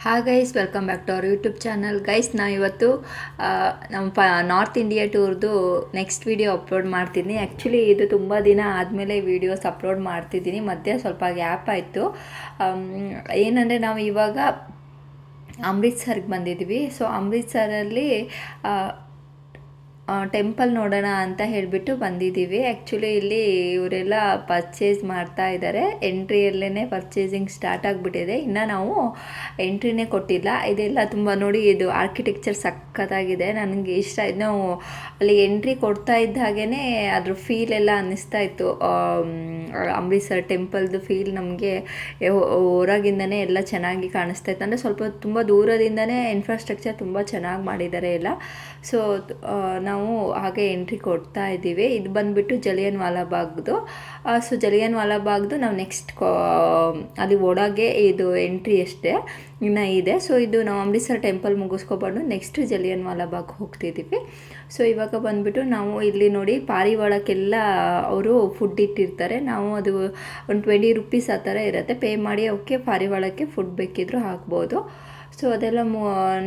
Hi guys, welcome back to our YouTube channel. Guys, ನಾವು ಇವತ್ತು ನಮ್ಮ ನಾರ್ತ್ ಇಂಡಿಯಾ ಟೂರ್ದು ನೆಕ್ಸ್ಟ್ ವಿಡಿಯೋ ಅಪ್ಲೋಡ್ ಮಾಡ್ತೀನಿ. ಆ್ಯಕ್ಚುಲಿ ಇದು ತುಂಬ ದಿನ ಆದಮೇಲೆ ವೀಡಿಯೋಸ್ ಅಪ್ಲೋಡ್ ಮಾಡ್ತಿದ್ದೀನಿ. ಮಧ್ಯೆ ಸ್ವಲ್ಪ ಗ್ಯಾಪ್ ಆಯಿತು. ಏನಂದರೆ ನಾವು ಇವಾಗ ಅಮೃತ್ಸರ್ಗೆ ಬಂದಿದ್ವಿ. ಸೊ ಅಮೃತ್ಸರಲ್ಲಿ ಟೆಂಪಲ್ ನೋಡೋಣ ಅಂತ ಹೇಳಿಬಿಟ್ಟು ಬಂದಿದ್ದೀವಿ. ಆ್ಯಕ್ಚುಲಿ ಇಲ್ಲಿ ಇವರೆಲ್ಲ ಪರ್ಚೇಸ್ ಮಾಡ್ತಾ ಇದ್ದಾರೆ. ಎಂಟ್ರಿಯಲ್ಲೇ ಪರ್ಚೇಸಿಂಗ್ ಸ್ಟಾರ್ಟ್ ಆಗಿಬಿಟ್ಟಿದೆ. ಇನ್ನು ನಾವು ಎಂಟ್ರಿನೇ ಕೊಟ್ಟಿಲ್ಲ. ಇದೆಲ್ಲ ತುಂಬ ನೋಡಿ, ಇದು ಆರ್ಕಿಟೆಕ್ಚರ್ ಸಖತ್ತಾಗಿದೆ, ನನಗೆ ಇಷ್ಟ ಆಯ್ತು. ನಾವು ಅಲ್ಲಿ ಎಂಟ್ರಿ ಕೊಡ್ತಾ ಇದ್ದ ಹಾಗೇ ಅದ್ರ ಫೀಲ್ ಎಲ್ಲ ಅನ್ನಿಸ್ತಾ ಇತ್ತು. ಅಮೃತ್ಸರ್ ಟೆಂಪಲ್ದು ಫೀಲ್ ನಮಗೆ ಹೊರಗಿಂದನೇ ಎಲ್ಲ ಚೆನ್ನಾಗಿ ಕಾಣಿಸ್ತಾ ಇತ್ತು. ಅಂದರೆ ಸ್ವಲ್ಪ ತುಂಬ ದೂರದಿಂದನೇ ಇನ್ಫ್ರಾಸ್ಟ್ರಕ್ಚರ್ ತುಂಬ ಚೆನ್ನಾಗಿ ಮಾಡಿದ್ದಾರೆ ಎಲ್ಲ. ಸೊ ನಾವು ಹಾಗೆ ಎಂಟ್ರಿ ಕೊಡ್ತಾ ಇದ್ದೀವಿ. ಇದು ಬಂದುಬಿಟ್ಟು ಜಲಿಯನ್ ವಾಲಾಬಾಗ್ದು. ಸೊ ಜಲಿಯನ್ ವಾಲಾಬಾಗ್ದು ನಾವು ನೆಕ್ಸ್ಟ್ ಅಲ್ಲಿ ಒಳಗೆ ಇದು ಎಂಟ್ರಿ ಅಷ್ಟೇ ಇನ್ನು ಇದೆ. ಸೊ ಇದು ನಾವು ಅಮೃತ್ಸರ್ ಟೆಂಪಲ್ ಮುಗಿಸ್ಕೊಬಂದು ನೆಕ್ಸ್ಟ್ ಜಲಿಯನ್ ವಾಲಾಬಾಗ್ ಹೋಗ್ತಿದ್ದೀವಿ. ಸೊ ಇವಾಗ ಬಂದುಬಿಟ್ಟು ನಾವು ಇಲ್ಲಿ ನೋಡಿ, ಪಾರಿವಾಳಕ್ಕೆಲ್ಲ ಅವರು ಫುಡ್ ಇಟ್ಟಿರ್ತಾರೆ. ನಾವು ಅದು ಒಂದು 20 ರೂಪೀಸ್ ಆ ಥರ ಇರುತ್ತೆ. ಪೇ ಮಾಡಿ ಅವಕ್ಕೆ ಪಾರಿವಾಳಕ್ಕೆ ಫುಡ್ ಬೇಕಿದ್ರೂ ಹಾಕ್ಬೋದು. ಸೊ ಅದೆಲ್ಲ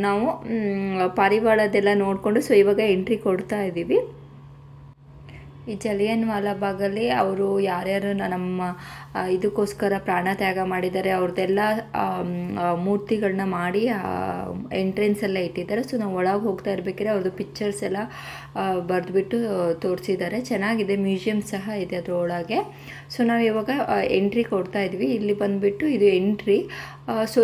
ನಾವು ಪಾರಿವಾಳದೆಲ್ಲ ನೋಡಿಕೊಂಡು ಸೊ ಇವಾಗ ಎಂಟ್ರಿ ಕೊಡ್ತಾ ಇದ್ದೀವಿ. ಈ ಜಲಿಯನ್ ವಾಲಾಬಾಗಲ್ಲಿ ಅವರು ಯಾರ್ಯಾರು ನಮ್ಮ ಇದಕ್ಕೋಸ್ಕರ ಪ್ರಾಣ ತ್ಯಾಗ ಮಾಡಿದ್ದಾರೆ ಅವ್ರದ್ದೆಲ್ಲ ಮೂರ್ತಿಗಳನ್ನ ಮಾಡಿ ಎಂಟ್ರೆನ್ಸೆಲ್ಲ ಇಟ್ಟಿದ್ದಾರೆ. ಸೊ ನಾವು ಒಳಗೆ ಹೋಗ್ತಾ ಇರ್ಬೇಕಾದ್ರೆ ಅವ್ರದ್ದು ಪಿಕ್ಚರ್ಸ್ ಎಲ್ಲ ಬರೆದ್ಬಿಟ್ಟು ತೋರಿಸಿದ್ದಾರೆ. ಚೆನ್ನಾಗಿದೆ, ಮ್ಯೂಸಿಯಂ ಸಹ ಇದೆ ಅದರ ಒಳಗೆ. ಸೊ ನಾವು ಇವಾಗ ಎಂಟ್ರಿ ಕೊಡ್ತಾ ಇದ್ವಿ. ಇಲ್ಲಿ ಬಂದುಬಿಟ್ಟು ಇದು ಎಂಟ್ರಿ. ಸೊ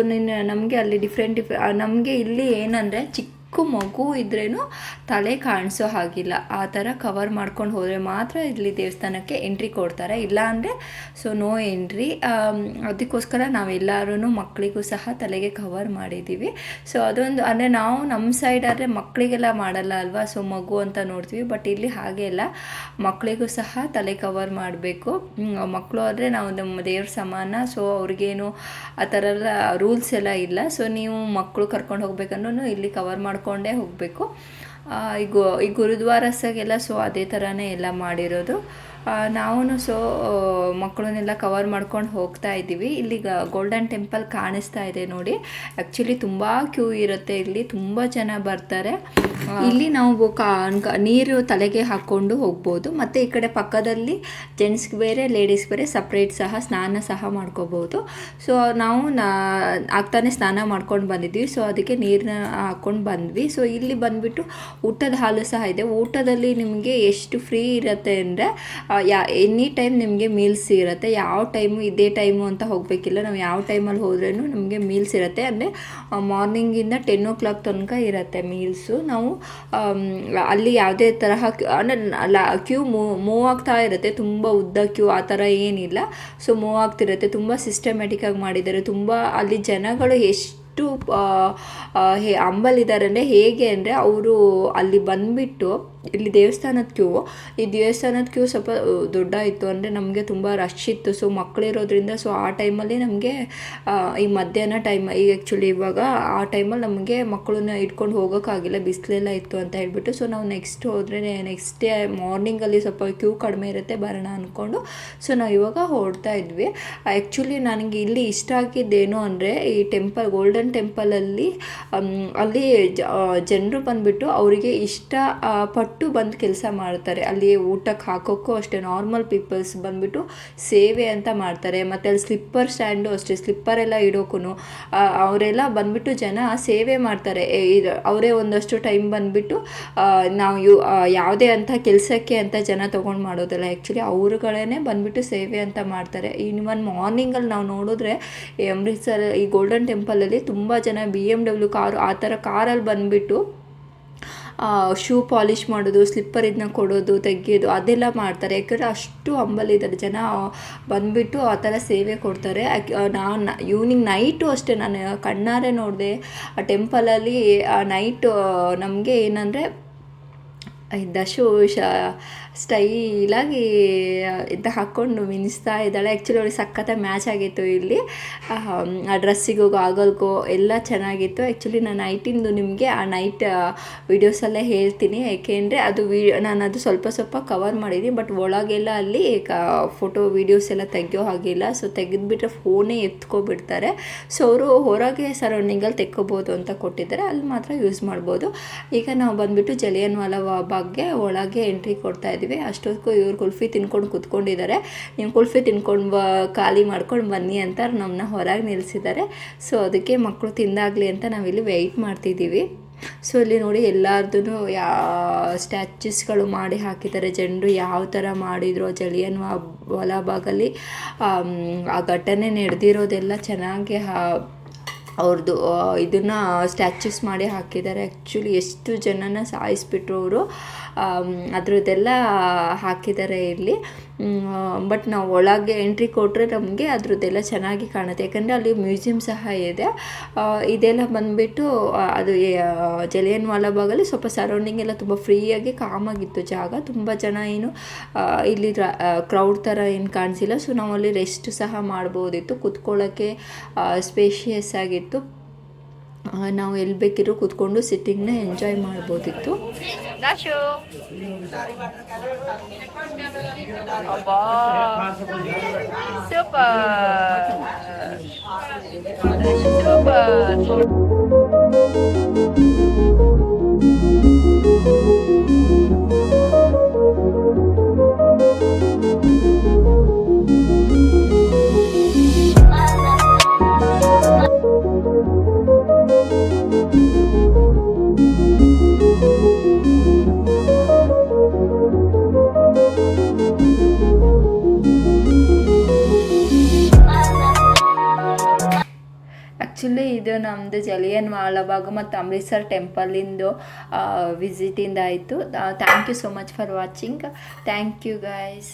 ನಮಗೆ ಅಲ್ಲಿ ಡಿಫ್ರೆಂಟ್ ನಮಗೆ ಇಲ್ಲಿ ಏನಂದರೆ ಚಿಕ್ಕ ಮಗು ಇದ್ರೇನು ತಲೆ ಕಾಣಿಸೋ ಹಾಗಿಲ್ಲ, ಆ ಥರ ಕವರ್ ಮಾಡ್ಕೊಂಡು ಹೋದರೆ ಮಾತ್ರ ಇಲ್ಲಿ ದೇವಸ್ಥಾನಕ್ಕೆ ಎಂಟ್ರಿ ಕೊಡ್ತಾರೆ. ಇಲ್ಲ ಅಂದರೆ ಸೊ ನೋ ಎಂಟ್ರಿ. ಅದಕ್ಕೋಸ್ಕರ ನಾವೆಲ್ಲರೂ ಮಕ್ಕಳಿಗೂ ಸಹ ತಲೆಗೆ ಕವರ್ ಮಾಡಿದ್ದೀವಿ. ಸೊ ಅದೊಂದು ಅಂದರೆ ನಾವು ನಮ್ಮ ಸೈಡ್ ಆದರೆ ಮಕ್ಕಳಿಗೆಲ್ಲ ಮಾಡಲ್ಲ ಅಲ್ವಾ, ಸೊ ಮಗು ಅಂತ ನೋಡ್ತೀವಿ. ಬಟ್ ಇಲ್ಲಿ ಹಾಗೆ ಇಲ್ಲ, ಮಕ್ಕಳಿಗೂ ಸಹ ತಲೆ ಕವರ್ ಮಾಡಬೇಕು. ಮಕ್ಕಳು ಆದರೆ ನಾವು ನಮ್ಮ ದೇವ್ರ ಸಮಾನ. ಸೊ ಅವ್ರಿಗೇನು ಆ ಥರ ಎಲ್ಲ ರೂಲ್ಸ್ ಎಲ್ಲ ಇಲ್ಲ. ಸೊ ನೀವು ಮಕ್ಕಳು ಕರ್ಕೊಂಡು ಹೋಗ್ಬೇಕಂದ್ರೂ ಇಲ್ಲಿ ಕವರ್ ಮಾಡ್ಕೊಂಡೇ ಹೋಗಬೇಕು. ಈ ಗುರುದ್ವಾರಸ್ಸಾಗೆಲ್ಲ ಸೊ ಅದೇ ಥರನೇ ಎಲ್ಲ ಮಾಡಿರೋದು. ನಾವು ಸೊ ಮಕ್ಕಳನ್ನೆಲ್ಲ ಕವರ್ ಮಾಡ್ಕೊಂಡು ಹೋಗ್ತಾ ಇದ್ದೀವಿ. ಇಲ್ಲಿ ಗೋಲ್ಡನ್ ಟೆಂಪಲ್ ಕಾಣಿಸ್ತಾ ಇದೆ ನೋಡಿ. ಆ್ಯಕ್ಚುಲಿ ತುಂಬ ಕ್ಯೂ ಇರುತ್ತೆ, ಇಲ್ಲಿ ತುಂಬ ಜನ ಬರ್ತಾರೆ. ಇಲ್ಲಿ ನಾವು ನೀರು ತಲೆಗೆ ಹಾಕ್ಕೊಂಡು ಹೋಗ್ಬೋದು. ಮತ್ತು ಈ ಕಡೆ ಪಕ್ಕದಲ್ಲಿ ಜೆಂಟ್ಸ್ಗೆ ಬೇರೆ ಲೇಡೀಸ್ಗೆ ಬೇರೆ ಸಪ್ರೇಟ್ ಸಹ ಸ್ನಾನ ಸಹ ಮಾಡ್ಕೋಬೋದು. ಸೊ ನಾವು ಆಗ್ತಾನೆ ಸ್ನಾನ ಮಾಡ್ಕೊಂಡು ಬಂದಿದ್ವಿ. ಸೊ ಅದಕ್ಕೆ ನೀರನ್ನ ಹಾಕ್ಕೊಂಡು ಬಂದ್ವಿ. ಸೊ ಇಲ್ಲಿ ಬಂದುಬಿಟ್ಟು ಊಟದ ಹಾಲು ಸಹ ಇದೆ. ಊಟದಲ್ಲಿ ನಿಮಗೆ ಎಷ್ಟು ಫ್ರೀ ಇರುತ್ತೆ ಅಂದರೆ ಎನಿ ಟೈಮ್ ನಿಮಗೆ ಮೀಲ್ಸ್ ಇರುತ್ತೆ. ಯಾವ ಟೈಮು ಇದೇ ಟೈಮು ಅಂತ ಹೋಗಬೇಕಿಲ್ಲ. ನಾವು ಯಾವ ಟೈಮಲ್ಲಿ ಹೋದ್ರೂ ನಮಗೆ ಮೀಲ್ಸ್ ಇರುತ್ತೆ. ಅಂದರೆ ಮಾರ್ನಿಂಗಿಂದ 10 o'clock ತನಕ ಇರುತ್ತೆ ಮೀಲ್ಸು. ನಾವು ಅಲ್ಲಿ ಯಾವುದೇ ತರಹ ಅಂದರೆ ಕ್ಯೂ ಮೂವ್ ಆಗ್ತಾ ಇರುತ್ತೆ. ತುಂಬ ಉದ್ದ ಕ್ಯೂ ಆ ಥರ ಏನಿಲ್ಲ. ಸೊ ಮೂವ್ ಆಗ್ತಿರುತ್ತೆ. ತುಂಬ ಸಿಸ್ಟಮ್ಯಾಟಿಕ್ಕಾಗಿ ಮಾಡಿದ್ದಾರೆ. ತುಂಬ ಅಲ್ಲಿ ಜನಗಳು ಎಷ್ಟು ಅಂಬಲಿದ್ದಾರೆ ಅಂದರೆ ಹೇಗೆ ಅಂದರೆ ಅವರು ಅಲ್ಲಿ ಬಂದುಬಿಟ್ಟು ಇಲ್ಲಿ ದೇವಸ್ಥಾನದ ಕ್ಯೂ ಸ್ವಲ್ಪ ದೊಡ್ಡ ಇತ್ತು. ಅಂದರೆ ನಮಗೆ ತುಂಬ ರಶ್ ಇತ್ತು. ಸೊ ಮಕ್ಕಳಿರೋದ್ರಿಂದ ಸೊ ಆ ಟೈಮಲ್ಲಿ ನಮಗೆ ಈ ಮಧ್ಯಾಹ್ನ ಟೈಮ್ ಈಗ ಆ್ಯಕ್ಚುಲಿ ಇವಾಗ ಆ ಟೈಮಲ್ಲಿ ನಮಗೆ ಮಕ್ಕಳನ್ನ ಇಟ್ಕೊಂಡು ಹೋಗೋಕ್ಕಾಗಿಲ್ಲ, ಬಿಸಿಲೆಲ್ಲ ಇತ್ತು ಅಂತ ಹೇಳ್ಬಿಟ್ಟು. ಸೊ ನಾವು ನೆಕ್ಸ್ಟ್ ಡೇ ಮಾರ್ನಿಂಗಲ್ಲಿ ಸ್ವಲ್ಪ ಕ್ಯೂ ಕಡಿಮೆ ಇರುತ್ತೆ ಬರೋಣ ಅಂದ್ಕೊಂಡು ಸೊ ನಾವು ಇವಾಗ ಹೊರಡ್ತಾ ಇದ್ವಿ. ಆ್ಯಕ್ಚುಲಿ ನನಗೆ ಇಲ್ಲಿ ಇಷ್ಟ ಆಗಿದ್ದೇನು ಅಂದರೆ ಈ ಟೆಂಪಲ್ ಗೋಲ್ಡನ್ ಟೆಂಪಲಲ್ಲಿ ಅಲ್ಲಿ ಜನರು ಬಂದುಬಿಟ್ಟು ಅವರಿಗೆ ಇಷ್ಟಪಟ್ಟು ಬಂದು ಕೆಲಸ ಮಾಡ್ತಾರೆ. ಅಲ್ಲಿ ಊಟಕ್ಕೆ ಹಾಕೋಕ್ಕೂ ಅಷ್ಟೇ ನಾರ್ಮಲ್ ಪೀಪಲ್ಸ್ ಬಂದುಬಿಟ್ಟು ಸೇವೆ ಅಂತ ಮಾಡ್ತಾರೆ. ಮತ್ತು ಅಲ್ಲಿ ಸ್ಲಿಪ್ಪರ್ ಸ್ಟ್ಯಾಂಡು ಅಷ್ಟೇ, ಸ್ಲಿಪ್ಪರೆಲ್ಲ ಇಡೋಕ್ಕೂ ಅವರೆಲ್ಲ ಬಂದುಬಿಟ್ಟು ಜನ ಸೇವೆ ಮಾಡ್ತಾರೆ. ಅವರೇ ಒಂದಷ್ಟು ಟೈಮ್ ಬಂದುಬಿಟ್ಟು ನಾವು ಯಾವುದೇ ಅಂಥ ಕೆಲಸಕ್ಕೆ ಅಂತ ಜನ ತೊಗೊಂಡು ಮಾಡೋದಲ್ಲ. ಆ್ಯಕ್ಚುಲಿ ಅವ್ರುಗಳೇ ಬಂದುಬಿಟ್ಟು ಸೇವೆ ಅಂತ ಮಾಡ್ತಾರೆ. ಇವನ್ ಮಾರ್ನಿಂಗಲ್ಲಿ ನಾವು ನೋಡಿದ್ರೆ ಈ ಅಮೃತ್ಸರ್ ಈ ಗೋಲ್ಡನ್ ಟೆಂಪಲಲ್ಲಿ ತುಂಬ ಜನ BMW ಕಾರು ಆ ಥರ ಕಾರಲ್ಲಿ ಬಂದುಬಿಟ್ಟು ಶೂ ಪಾಲಿಷ್ ಮಾಡೋದು, ಸ್ಲಿಪ್ಪರ್ ಇದನ್ನ ಕೊಡೋದು, ತೆಗೆಯೋದು ಅದೆಲ್ಲ ಮಾಡ್ತಾರೆ. ಯಾಕಂದರೆ ಅಷ್ಟು ಹಂಬಲಿದ್ದಾರೆ ಜನ ಬಂದುಬಿಟ್ಟು ಆ ಥರ ಸೇವೆ ಕೊಡ್ತಾರೆ. ನಾನು ಈವ್ನಿಂಗ್ ನೈಟು ಅಷ್ಟೇ ನಾನು ಕಣ್ಣಾರೆ ನೋಡಿದೆ ಆ ಟೆಂಪಲಲ್ಲಿ. ನೈಟು ನಮಗೆ ಏನಂದರೆ ದಶು ಸ್ಟೈಲಾಗಿ ಇಂತ ಹಾಕ್ಕೊಂಡು ಮಿನಿಸ್ತಾ ಇದ್ದಾಳೆ. ಆ್ಯಕ್ಚುಲಿ ಅವಳಿಗೆ ಸಖತ್ತಾಗಿ ಮ್ಯಾಚ್ ಆಗಿತ್ತು ಇಲ್ಲಿ. ಆ ಡ್ರೆಸ್ಸಿಗೂ ಗಾಗಲ್ಗೂ ಎಲ್ಲ ಚೆನ್ನಾಗಿತ್ತು. ಆ್ಯಕ್ಚುಲಿ ನಾನು ನೈಟಿಂದು ನಿಮಗೆ ಆ ನೈಟ್ ವೀಡಿಯೋಸಲ್ಲೇ ಹೇಳ್ತೀನಿ, ಏಕೆಂದರೆ ಅದು ನಾನು ಅದು ಸ್ವಲ್ಪ ಸ್ವಲ್ಪ ಕವರ್ ಮಾಡಿದ್ದೀನಿ. ಬಟ್ ಒಳಗೆಲ್ಲ ಅಲ್ಲಿ ಫೋಟೋ ವೀಡಿಯೋಸ್ ಎಲ್ಲ ತೆಗಿಯೋ ಹಾಗಿಲ್ಲ. ಸೊ ತೆಗೆದುಬಿಟ್ರೆ ಫೋನೇ ಎತ್ಕೊಬಿಡ್ತಾರೆ. ಸೊ ಅವರು ಹೊರಗೆ ಸರೌಂಡಿಂಗಲ್ಲಿ ತೆಕ್ಕೋಬೋದು ಅಂತ ಕೊಟ್ಟಿದ್ದಾರೆ, ಅಲ್ಲಿ ಮಾತ್ರ ಯೂಸ್ ಮಾಡ್ಬೋದು. ಈಗ ನಾವು ಬಂದುಬಿಟ್ಟು ಜಲಿಯನ್ ವಾಲಾ ಬಾಗ್ಗೆ ಒಳಗೆ ಎಂಟ್ರಿ ಕೊಡ್ತಾ ಇದ್ದೀವಿ. ಅಷ್ಟೊತ್ತಿಗೂ ಇವ್ರು ಕುಲ್ಫಿ ತಿನ್ಕೊಂಡು ಕೂತ್ಕೊಂಡಿದ್ದಾರೆ. ನೀವು ಕುಲ್ಫಿ ತಿನ್ಕೊಂಡು ಖಾಲಿ ಮಾಡ್ಕೊಂಡು ಬನ್ನಿ ಅಂತ ನಮ್ಮನ್ನ ಹೊರಗೆ ನಿಲ್ಲಿಸಿದ್ದಾರೆ. ಸೊ ಅದಕ್ಕೆ ಮಕ್ಕಳು ತಿಂದಾಗಲಿ ಅಂತ ನಾವಿಲ್ಲಿ ವೆಯ್ಟ್ ಮಾಡ್ತಿದ್ದೀವಿ. ಸೊ ಇಲ್ಲಿ ನೋಡಿ ಎಲ್ಲರದೂ ಸ್ಟ್ಯಾಚ್ಯೂಸ್ಗಳು ಮಾಡಿ ಹಾಕಿದ್ದಾರೆ. ಜನರು ಯಾವ ಥರ ಮಾಡಿದ್ರು ಜಲಿಯನ್ ವಾಲಾಬಾಗಲ್ಲಿ ಆ ಘಟನೆ ನಡೆದಿರೋದೆಲ್ಲ ಚೆನ್ನಾಗಿ ಅವ್ರದ್ದು ಇದನ್ನು ಸ್ಟ್ಯಾಚ್ಯೂಸ್ ಮಾಡಿ ಹಾಕಿದ್ದಾರೆ. ಆ್ಯಕ್ಚುಲಿ ಎಷ್ಟು ಜನನ ಸಾಯಿಸ್ಬಿಟ್ರು ಅವರು, ಅದರದ್ದೆಲ್ಲ ಹಾಕಿದ್ದಾರೆ ಇಲ್ಲಿ. ಬಟ್ ನಾವು ಒಳಗೆ ಎಂಟ್ರಿ ಕೊಟ್ಟರೆ ನಮಗೆ ಅದ್ರದ್ದೆಲ್ಲ ಚೆನ್ನಾಗಿ ಕಾಣುತ್ತೆ, ಯಾಕಂದರೆ ಅಲ್ಲಿ ಮ್ಯೂಸಿಯಂ ಸಹ ಇದೆ. ಇದೆಲ್ಲ ಬಂದುಬಿಟ್ಟು ಅದು ಜಲಿಯನ್ ವಾಲಾಬಾಗಲ್ಲಿ ಸ್ವಲ್ಪ ಸರೌಂಡಿಂಗ್ ಎಲ್ಲ ತುಂಬ ಫ್ರೀಯಾಗಿ ಕಾಮಾಗಿತ್ತು ಜಾಗ. ತುಂಬ ಜನ ಏನು ಇಲ್ಲಿ ಕ್ರೌಡ್ ಥರ ಏನು ಕಾಣಿಸಿಲ್ಲ. ಸೊ ನಾವು ಅಲ್ಲಿ ರೆಸ್ಟ್ ಸಹ ಮಾಡ್ಬೋದಿತ್ತು, ಕೂತ್ಕೊಳ್ಳೋಕ್ಕೆ ಸ್ಪೇಷಿಯಸ್ ಆಗಿತ್ತು. ನಾವು ಎಲ್ಲಿ ಬೇಕಿರೋ ಕೂತ್ಕೊಂಡು ಸಿಟ್ಟಿಂಗ್ನ ಎಂಜಾಯ್ ಮಾಡ್ಬೋದಿತ್ತು. ಆ್ಯಕ್ಚುಲಿ ಇದು ನಮ್ಮದು ಜಲಿಯನ್ ವಾಲಾಬಾಗ್ ಮತ್ತು ಅಮೃತ್ಸರ್ ಟೆಂಪಲಿಂದು ವಿಸಿಟಿಂದ ಆಯಿತು. Thank you so much for watching. Thank you guys.